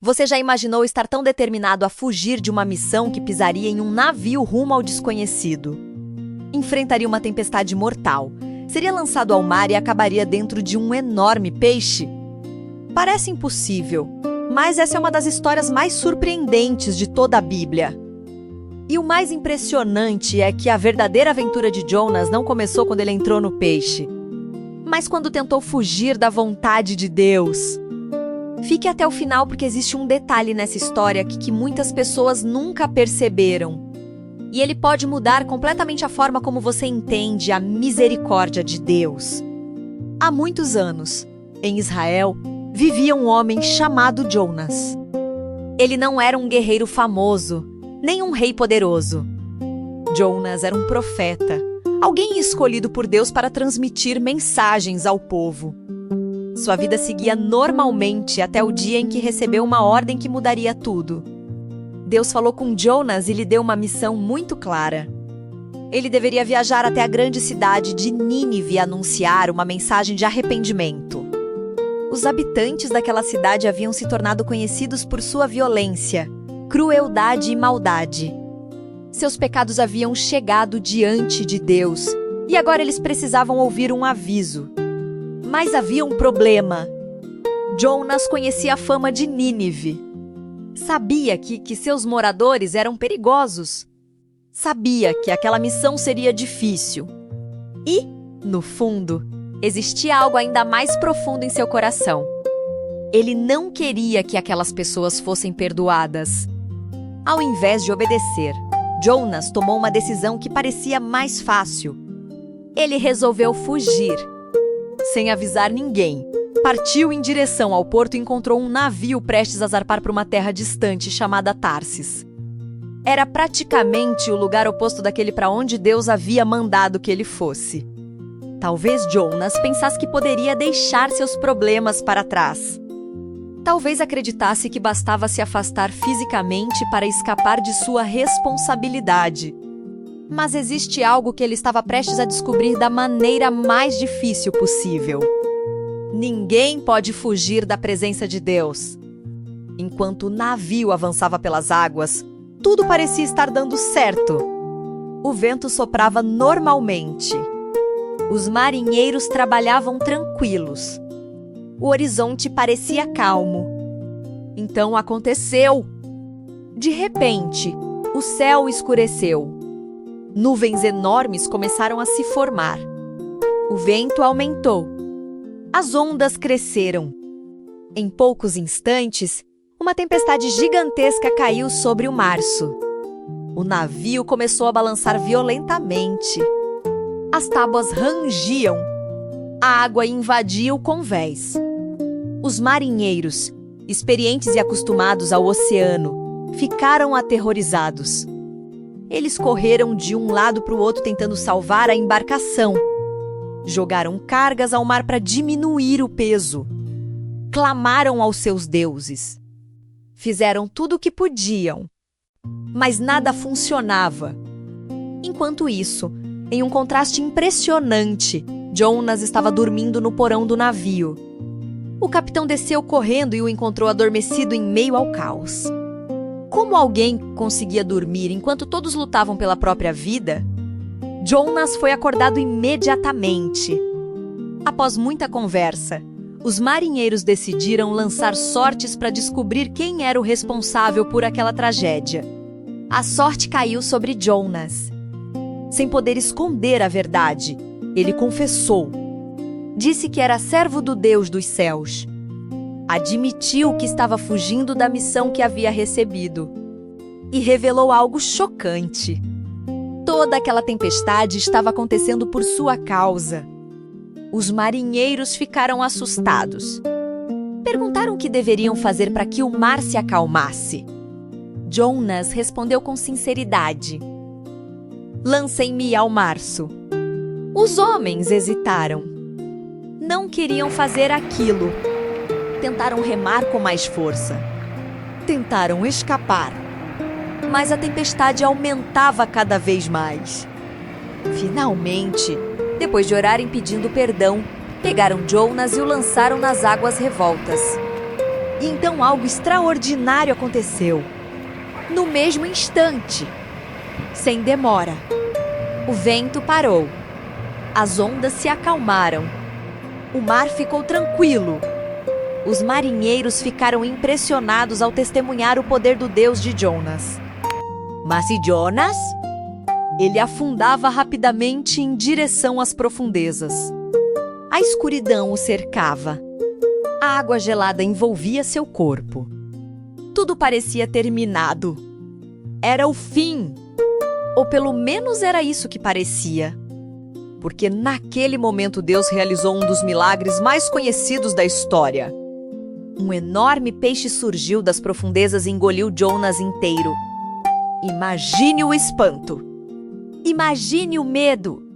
Você já imaginou estar tão determinado a fugir de uma missão que pisaria em um navio rumo ao desconhecido? Enfrentaria uma tempestade mortal, seria lançado ao mar e acabaria dentro de um enorme peixe? Parece impossível, mas essa é uma das histórias mais surpreendentes de toda a Bíblia. E o mais impressionante é que a verdadeira aventura de Jonas não começou quando ele entrou no peixe, mas quando tentou fugir da vontade de Deus. Fique até o final porque existe um detalhe nessa história que muitas pessoas nunca perceberam. E ele pode mudar completamente a forma como você entende a misericórdia de Deus. Há muitos anos, em Israel, vivia um homem chamado Jonas. Ele não era um guerreiro famoso, nem um rei poderoso. Jonas era um profeta, alguém escolhido por Deus para transmitir mensagens ao povo. Sua vida seguia normalmente até o dia em que recebeu uma ordem que mudaria tudo. Deus falou com Jonas e lhe deu uma missão muito clara. Ele deveria viajar até a grande cidade de Nínive e anunciar uma mensagem de arrependimento. Os habitantes daquela cidade haviam se tornado conhecidos por sua violência, crueldade e maldade. Seus pecados haviam chegado diante de Deus e agora eles precisavam ouvir um aviso. Mas havia um problema. Jonas conhecia a fama de Nínive. Sabia que seus moradores eram perigosos. Sabia que aquela missão seria difícil. E, no fundo, existia algo ainda mais profundo em seu coração. Ele não queria que aquelas pessoas fossem perdoadas. Ao invés de obedecer, Jonas tomou uma decisão que parecia mais fácil. Ele resolveu fugir. Sem avisar ninguém, partiu em direção ao porto e encontrou um navio prestes a zarpar para uma terra distante chamada Tarsis. Era praticamente o lugar oposto daquele para onde Deus havia mandado que ele fosse. Talvez Jonas pensasse que poderia deixar seus problemas para trás. Talvez acreditasse que bastava se afastar fisicamente para escapar de sua responsabilidade. Mas existe algo que ele estava prestes a descobrir da maneira mais difícil possível. Ninguém pode fugir da presença de Deus. Enquanto o navio avançava pelas águas, tudo parecia estar dando certo. O vento soprava normalmente. Os marinheiros trabalhavam tranquilos. O horizonte parecia calmo. Então aconteceu. De repente, o céu escureceu. Nuvens enormes começaram a se formar. O vento aumentou. As ondas cresceram. Em poucos instantes, uma tempestade gigantesca caiu sobre o março. O navio começou a balançar violentamente. As tábuas rangiam. A água invadia o convés. Os marinheiros, experientes e acostumados ao oceano, ficaram aterrorizados. Eles correram de um lado para o outro tentando salvar a embarcação. Jogaram cargas ao mar para diminuir o peso. Clamaram aos seus deuses. Fizeram tudo o que podiam. Mas nada funcionava. Enquanto isso, em um contraste impressionante, Jonas estava dormindo no porão do navio. O capitão desceu correndo e o encontrou adormecido em meio ao caos. Como alguém conseguia dormir enquanto todos lutavam pela própria vida? Jonas foi acordado imediatamente. Após muita conversa, os marinheiros decidiram lançar sortes para descobrir quem era o responsável por aquela tragédia. A sorte caiu sobre Jonas. Sem poder esconder a verdade, ele confessou. Disse que era servo do Deus dos céus. Admitiu que estava fugindo da missão que havia recebido. E revelou algo chocante. Toda aquela tempestade estava acontecendo por sua causa. Os marinheiros ficaram assustados. Perguntaram o que deveriam fazer para que o mar se acalmasse. Jonas respondeu com sinceridade. Lancem-me ao março. Os homens hesitaram. Não queriam fazer aquilo. Tentaram remar com mais força. Tentaram escapar. Mas a tempestade aumentava cada vez mais. Finalmente, depois de orarem pedindo perdão, pegaram Jonas e o lançaram nas águas revoltas. E então algo extraordinário aconteceu. No mesmo instante, sem demora, o vento parou. As ondas se acalmaram. O mar ficou tranquilo. Os marinheiros ficaram impressionados ao testemunhar o poder do Deus de Jonas. Mas e Jonas? Ele afundava rapidamente em direção às profundezas. A escuridão o cercava. A água gelada envolvia seu corpo. Tudo parecia terminado. Era o fim. Ou pelo menos era isso que parecia. Porque naquele momento Deus realizou um dos milagres mais conhecidos da história. Um enorme peixe surgiu das profundezas e engoliu Jonas inteiro. Imagine o espanto. Imagine o medo.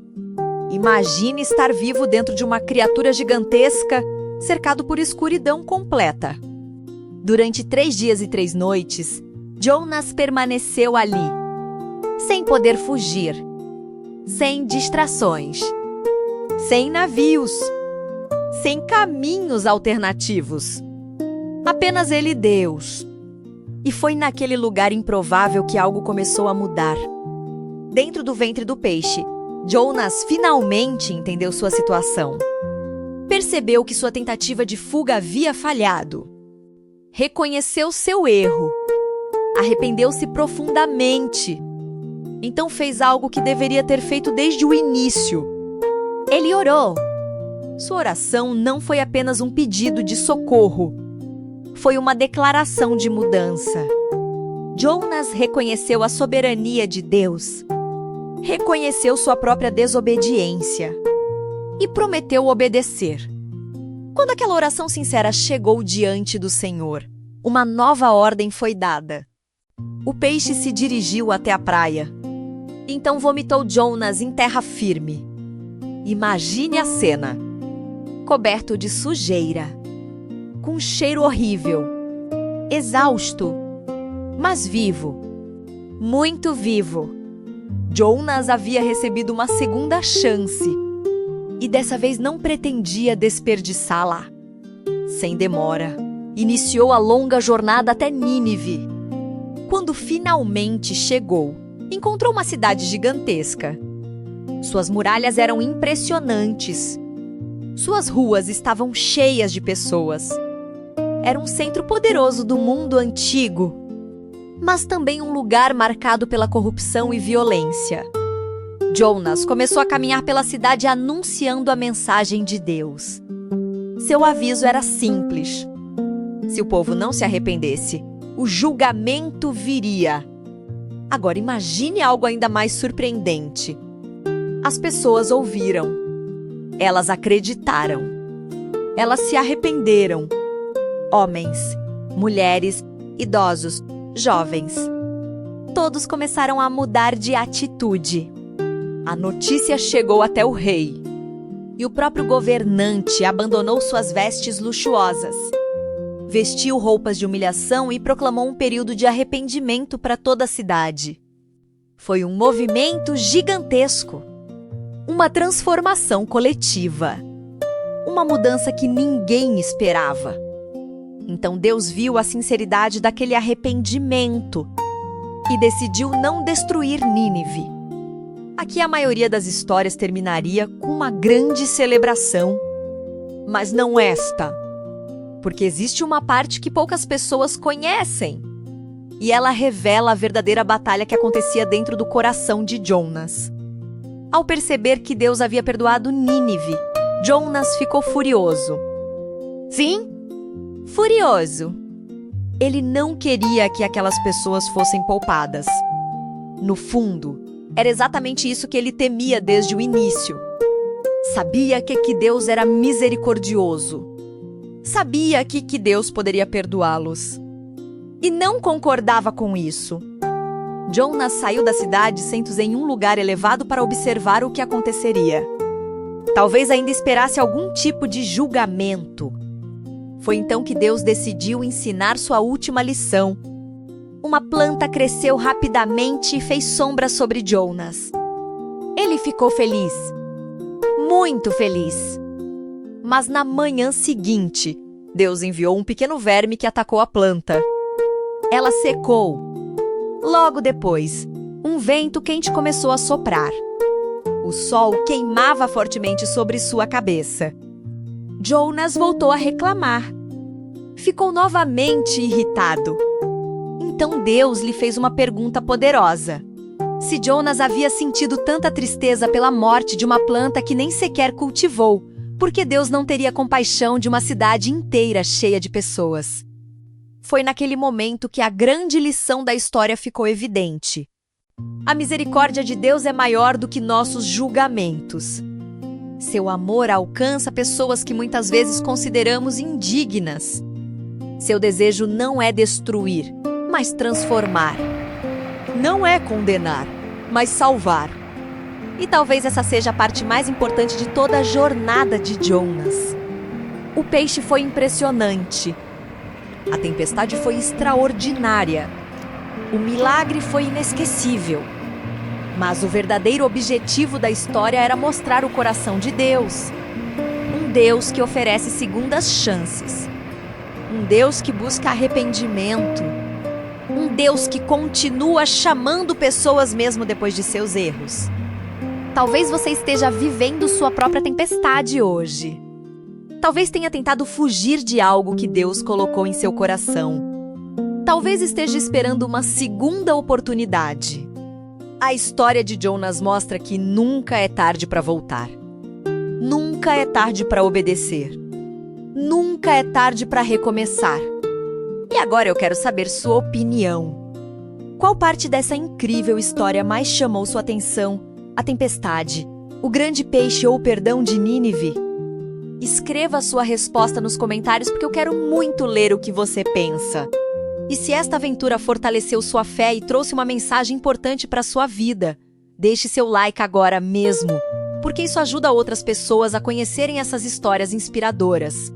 Imagine estar vivo dentro de uma criatura gigantesca, cercado por escuridão completa. Durante 3 dias e 3 noites, Jonas permaneceu ali, sem poder fugir, sem distrações, sem navios, sem caminhos alternativos. Apenas ele e Deus. E foi naquele lugar improvável que algo começou a mudar. Dentro do ventre do peixe, Jonas finalmente entendeu sua situação. Percebeu que sua tentativa de fuga havia falhado. Reconheceu seu erro. Arrependeu-se profundamente. Então fez algo que deveria ter feito desde o início. Ele orou. Sua oração não foi apenas um pedido de socorro. Foi uma declaração de mudança. Jonas reconheceu a soberania de Deus. Reconheceu sua própria desobediência. E prometeu obedecer. Quando aquela oração sincera chegou diante do Senhor, uma nova ordem foi dada. O peixe se dirigiu até a praia. Então vomitou Jonas em terra firme. Imagine a cena. Coberto de sujeira, com um cheiro horrível, exausto, mas vivo, muito vivo. Jonas havia recebido uma segunda chance e dessa vez não pretendia desperdiçá-la. Sem demora, iniciou a longa jornada até Nínive. Quando finalmente chegou, encontrou uma cidade gigantesca. Suas muralhas eram impressionantes. Suas ruas estavam cheias de pessoas. Era um centro poderoso do mundo antigo, mas também um lugar marcado pela corrupção e violência. Jonas começou a caminhar pela cidade anunciando a mensagem de Deus. Seu aviso era simples. Se o povo não se arrependesse, o julgamento viria. Agora imagine algo ainda mais surpreendente. As pessoas ouviram. Elas acreditaram. Elas se arrependeram. Homens, mulheres, idosos, jovens. Todos começaram a mudar de atitude. A notícia chegou até o rei. E o próprio governante abandonou suas vestes luxuosas. Vestiu roupas de humilhação e proclamou um período de arrependimento para toda a cidade. Foi um movimento gigantesco. Uma transformação coletiva. Uma mudança que ninguém esperava. Então Deus viu a sinceridade daquele arrependimento e decidiu não destruir Nínive. Aqui a maioria das histórias terminaria com uma grande celebração, mas não esta, porque existe uma parte que poucas pessoas conhecem, e ela revela a verdadeira batalha que acontecia dentro do coração de Jonas. Ao perceber que Deus havia perdoado Nínive, Jonas ficou furioso. Sim, furioso. Ele não queria que aquelas pessoas fossem poupadas. No fundo, era exatamente isso que ele temia desde o início. Sabia que Deus era misericordioso. Sabia que Deus poderia perdoá-los. E não concordava com isso. Jonas saiu da cidade sentou em um lugar elevado para observar o que aconteceria. Talvez ainda esperasse algum tipo de julgamento. Foi então que Deus decidiu ensinar sua última lição. Uma planta cresceu rapidamente e fez sombra sobre Jonas. Ele ficou feliz. Muito feliz. Mas na manhã seguinte, Deus enviou um pequeno verme que atacou a planta. Ela secou. Logo depois, um vento quente começou a soprar. O sol queimava fortemente sobre sua cabeça. Jonas voltou a reclamar. Ficou novamente irritado. Então Deus lhe fez uma pergunta poderosa. Se Jonas havia sentido tanta tristeza pela morte de uma planta que nem sequer cultivou, por que Deus não teria compaixão de uma cidade inteira cheia de pessoas? Foi naquele momento que a grande lição da história ficou evidente. A misericórdia de Deus é maior do que nossos julgamentos. Seu amor alcança pessoas que muitas vezes consideramos indignas. Seu desejo não é destruir, mas transformar. Não é condenar, mas salvar. E talvez essa seja a parte mais importante de toda a jornada de Jonas. O peixe foi impressionante. A tempestade foi extraordinária. O milagre foi inesquecível. Mas o verdadeiro objetivo da história era mostrar o coração de Deus. Um Deus que oferece segundas chances. Um Deus que busca arrependimento. Um Deus que continua chamando pessoas mesmo depois de seus erros. Talvez você esteja vivendo sua própria tempestade hoje. Talvez tenha tentado fugir de algo que Deus colocou em seu coração. Talvez esteja esperando uma segunda oportunidade. A história de Jonas mostra que nunca é tarde para voltar. Nunca é tarde para obedecer. Nunca é tarde para recomeçar. E agora eu quero saber sua opinião. Qual parte dessa incrível história mais chamou sua atenção? A tempestade, o grande peixe ou o perdão de Nínive? Escreva sua resposta nos comentários porque eu quero muito ler o que você pensa. E se esta aventura fortaleceu sua fé e trouxe uma mensagem importante para sua vida, deixe seu like agora mesmo, porque isso ajuda outras pessoas a conhecerem essas histórias inspiradoras.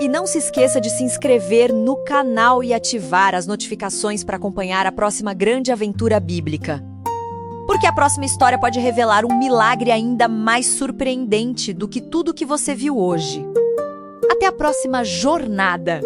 E não se esqueça de se inscrever no canal e ativar as notificações para acompanhar a próxima grande aventura bíblica. Porque a próxima história pode revelar um milagre ainda mais surpreendente do que tudo que você viu hoje. Até a próxima jornada!